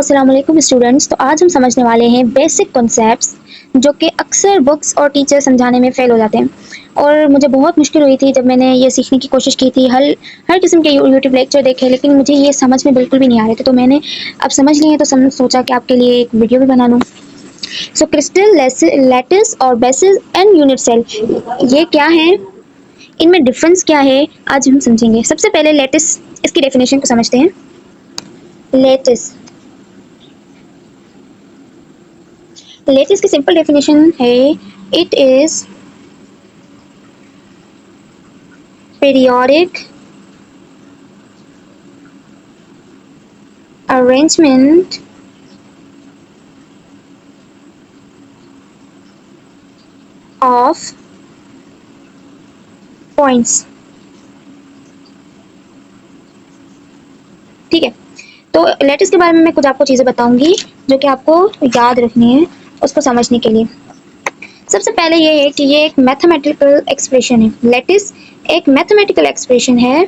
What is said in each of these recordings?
अस्सलाम वालेकुम स्टूडेंट्स। तो आज हम समझने वाले हैं बेसिक कॉन्सेप्ट्स जो कि अक्सर बुक्स और टीचर समझाने में फेल हो जाते हैं। और मुझे बहुत मुश्किल हुई थी जब मैंने ये सीखने की कोशिश की थी। हर किस्म के यूट्यूब लेक्चर देखे, लेकिन मुझे ये समझ में बिल्कुल भी नहीं आ रहे थे। तो मैंने अब समझ लिए हैं, तो सोचा कि आपके लिए एक वीडियो भी बना लूँ। सो क्रिस्टल, लैटिस और बेसिस एंड यूनिट सेल, ये क्या है, इनमें डिफरेंस क्या है, आज हम समझेंगे। सबसे पहले लैटिस, इसकी डेफिनेशन को समझते हैं। लैटिस लेटिस की सिंपल डेफिनेशन है, it is periodic arrangement of points. ठीक है, तो लेटिस के बारे में मैं कुछ आपको चीज़ें बताऊंगी जो कि आपको याद रखनी है उसको समझने के लिए। सबसे पहले ये है कि ये एक मैथमेटिकल एक्सप्रेशन है। लेटिस एक मैथमेटिकल एक्सप्रेशन है।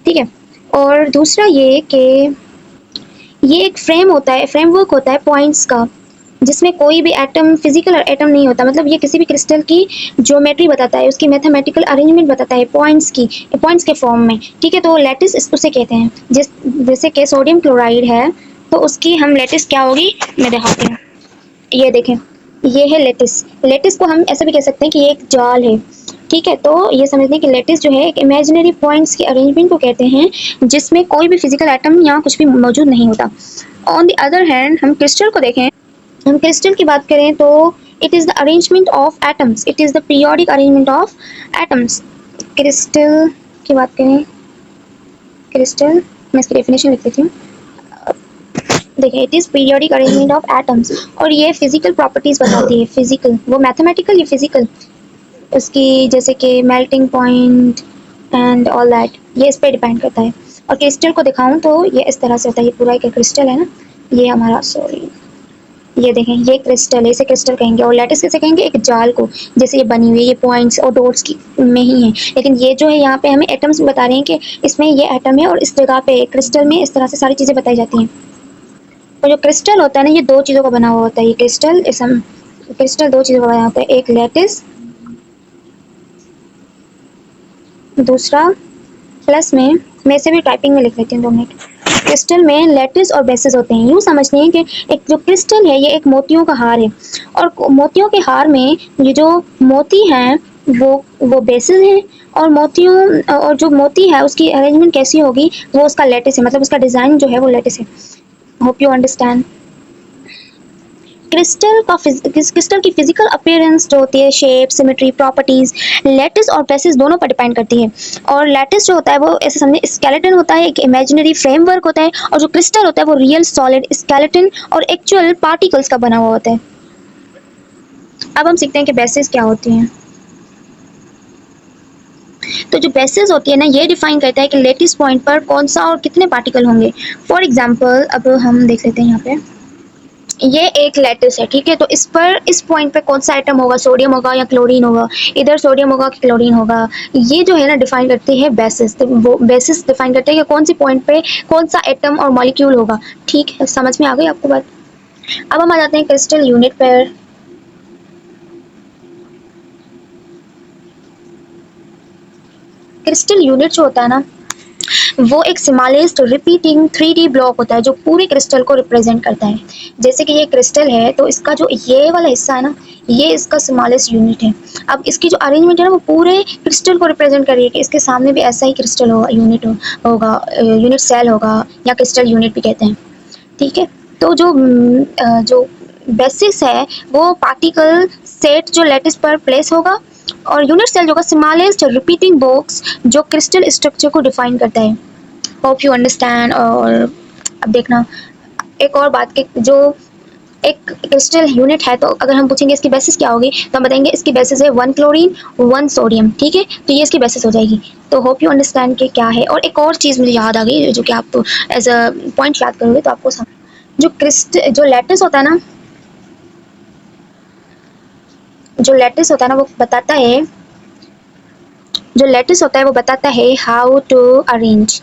ठीक है, और दूसरा ये कि ये एक फ्रेमवर्क होता है पॉइंट्स का, जिसमें कोई भी एटम, फिजिकल एटम नहीं होता। मतलब ये किसी भी क्रिस्टल की ज्योमेट्री बताता है, उसकी मैथमेटिकल अरेंजमेंट बताता है पॉइंट्स के फॉर्म में। ठीक है, तो लैटिस उसे कहते हैं। जैसे कि सोडियम क्लोराइड है, तो उसकी हम लैटिस क्या होगी, मैं दिखाती हूँ। ये देखें, ये है लेटिस। लेटिस को हम ऐसा भी कह सकते हैं कि ये एक जाल है। ठीक है, तो ये समझने कि लेटिस जो है एक इमेजिनरी पॉइंट्स की अरेंजमेंट को कहते हैं, जिसमें कोई भी फिजिकल एटम या कुछ भी मौजूद नहीं होता। ऑन द अदर हैंड हम क्रिस्टल को देखें, हम क्रिस्टल की बात करें तो it is the arrangement of atoms, it is the periodic arrangement of atoms. Crystal की बात करें, क्रिस्टल, मैं इसकी डेफिनेशन लिख देती हूँ। देखिए, it is periodic arrangement of atoms, और ये फिजिकल प्रॉपर्टीज बताती है। फिजिकल, वो मैथमेटिकल, ये फिजिकल, उसकी जैसे कि melting point and all that, ये इस पर डिपेंड करता है। और क्रिस्टल को दिखाऊं तो ये इस तरह से होता है। ये पूरा एक क्रिस्टल है ना, ये हमारा, सॉरी, ये देखें, ये क्रिस्टल है, इसे क्रिस्टल कहेंगे। और लैटिस किसे कहेंगे, एक जाल को। जैसे ये बनी हुई है, ये पॉइंट्स और डॉट्स की में ही है, लेकिन ये जो है यहाँ पे हमें एटम्स बता रहे हैं कि इसमें ये एटम है, और इस जगह पे क्रिस्टल में इस तरह से सारी चीज़ें बताई जाती हैं। और जो क्रिस्टल होता है ना, ये दो चीज़ों का बना हुआ होता है। ये क्रिस्टल दो चीज़ों का बना होता है, एक लैटिस, दूसरा प्लस में, मैं इसे भी टाइपिंग में लिख लेती हूँ, 2 मिनट। क्रिस्टल में लैटिस और बेसिस होते हैं। यूँ समझते हैं कि एक जो क्रिस्टल है, ये एक मोतियों का हार है, और मोतियों के हार में ये जो मोती हैं, वो बेसिस हैं। और जो मोती है उसकी अरेंजमेंट कैसी होगी, वो उसका लैटिस है। मतलब उसका डिज़ाइन जो है वो लैटिस है। Hope you understand. क्रिस्टल की फिजिकल अपीयरेंस जो होती है, शेप, सिमेट्री, प्रॉपर्टीज, लैटिस और बेसिस दोनों पर डिपेंड करती है। और लैटिस जो होता है वो ऐसे समझे स्केलेटन होता है, एक इमेजिनरी फ्रेमवर्क होता है। और जो क्रिस्टल होता है वो रियल सॉलिड स्केलेटन और एक्चुअल पार्टिकल्स का बना हुआ होता है। अब हम सीखते हैं कि बेसिस क्या होती हैं। तो जो बेसिस होती है ना, ये डिफाइन करता है कि लेटिस पॉइंट पर कौन सा और कितने पार्टिकल होंगे। फॉर एग्जाम्पल, अब हम देख लेते हैं यहाँ पे, ये एक लैटिस है। ठीक है, तो इस पॉइंट पे कौन सा आइटम होगा, सोडियम होगा या क्लोरीन होगा, इधर सोडियम होगा कि क्लोरीन होगा, ये जो है ना डिफाइन करती है बेसिस। तो वो बेसिस डिफाइन करते हैं कि कौन सी पॉइंट पे कौन सा एटम और मॉलिक्यूल होगा। ठीक है, समझ में आ गई आपको बात। अब हम आ जाते हैं क्रिस्टल यूनिट पर। क्रिस्टल यूनिट जो होता है ना, वो एक सिमालिस्ट रिपीटिंग 3D ब्लॉक होता है जो पूरे क्रिस्टल को रिप्रेजेंट करता है। जैसे कि ये क्रिस्टल है, तो इसका जो ये वाला हिस्सा है ना, ये इसका सिमालिस्ट यूनिट है। अब इसकी जो अरेंजमेंट है ना, वो पूरे क्रिस्टल को रिप्रेजेंट कर रही है कि इसके सामने भी ऐसा ही क्रिस्टल होगा, होगा, यूनिट सेल होगा, या क्रिस्टल यूनिट भी कहते हैं। ठीक है, तो जो बेसिस है, वो पार्टिकल सेट जो लैटिस पर प्लेस होगा। और यूनिट सेल जो होगा स्मॉलेस्ट रिपीटिंग बॉक्स, जो क्रिस्टल स्ट्रक्चर को डिफाइन करता है। Hope you understand. और अब देखना एक और बात कि जो एक क्रिस्टल यूनिट है, तो अगर हम पूछेंगे इसकी बेसिस क्या होगी, तो हम बताएंगे इसकी बेसिस है 1 क्लोरीन 1 सोडियम। ठीक है, तो ये इसकी बेसिस हो जाएगी। तो होप यू अंडरस्टैंड कि क्या है। और एक और चीज़ मुझे याद आ गई, जो कि आप एज अ पॉइंट याद करोगे तो आपको जो लैटिस होता है ना, जो लैटिस होता है ना, वो बताता है जो लेटिस होता है वो बताता है हाउ टू अरेंज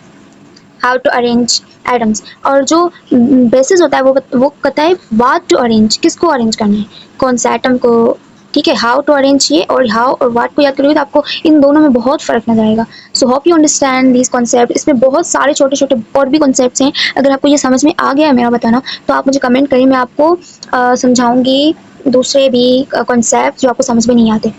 एटम्स, और जो बेसिस होता है वो कहता है व्हाट टू अरेंज, किसको अरेंज करना है, कौन सा एटम को। ठीक है, हाउ टू अरेंज ये और हाउ और व्हाट को याद करोगे तो आपको इन दोनों में बहुत फर्क नजर आएगा। So hope you understand this concept. इसमें बहुत सारे छोटे छोटे और भी कॉन्सेप्ट्स हैं। अगर आपको ये समझ में आ गया है मेरा बताना, तो आप मुझे कमेंट करिए, मैं आपको समझाऊंगी दूसरे भी कॉन्सेप्ट जो आपको समझ में नहीं आते।